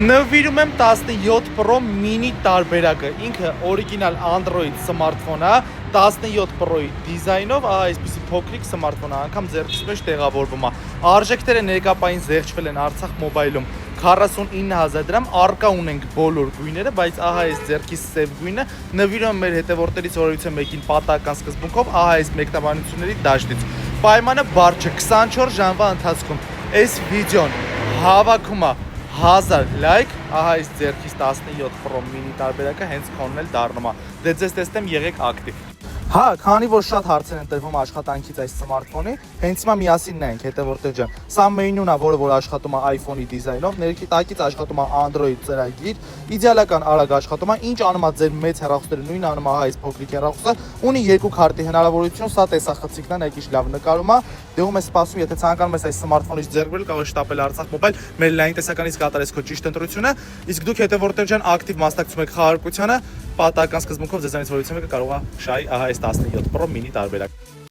Նվիրում եմ 17 Pro mini տարբերակը, ինքը օրիգինալ Android սմարթֆոն է, 17 Pro-ի դիզայնով, ահա այսպիսի փոքրիկ սմարթֆոն է, անգամ ձեռքիս մեջ տեղավորվում է։ Արժեքները ներկապային զեղչվել են Արցախ մոբայլում 49,000 դրամ, առկա ունենք բոլոր գույները, բայց ահա այս ձեռքիս սև գույնը նվիրում եմ մեր հետևորդներից որևիցե մեկին պատահական սկզբունքով, ահա այս մեկնաբանությունների դաշտից։ Պայմանը բարդ չէ, 24 ժամվա ընթացքում այս վիդեոն հավաքում է 1000 լայք, ահա այս ձեռքիս 17 Pro mini տարբերակը հենց քոնն էլ դառնում է։ Դե ձեզ տեսնեմ, եղեք ակտիվ։ Հա, քանի որ շատ հարցեր են տրվում աշխատանքից այս սմարթֆոնի, հենց հիմա միասին նայենք, հետևորդներ ջան։ Սա մենյուն է, որը աշխատում է iPhone-ի դիզայնով, ներքի տակից աշխատում է Android ծրագիր, իդեալական արագ աշխատում է, ինչ անում է ձեր մեծ հեռախոսները, նույնը անում է այս փոքրիկ հեռախոսը, ունի երկու քարտի հնարավորություն, սա տեսախցիկն է, եկիշ լավ նկարում է, դեղում է սպասում, եթե ցանկանում ես այս սմարթֆոնից ձեռք բերել, կարող ես շտապել Արցախ մոբայլ, մեր լայն տեսականից կատարես քո ճիշտ ընտրությունը, իսկ դուք հետևորդներ ջան ակտիվ մասնակցում եք խաղարկությանը, պատահական սկզբունքով ձեզանից որևիցե մեկը կարող է շահի ահա այս 17 Pro mini տարբերակ։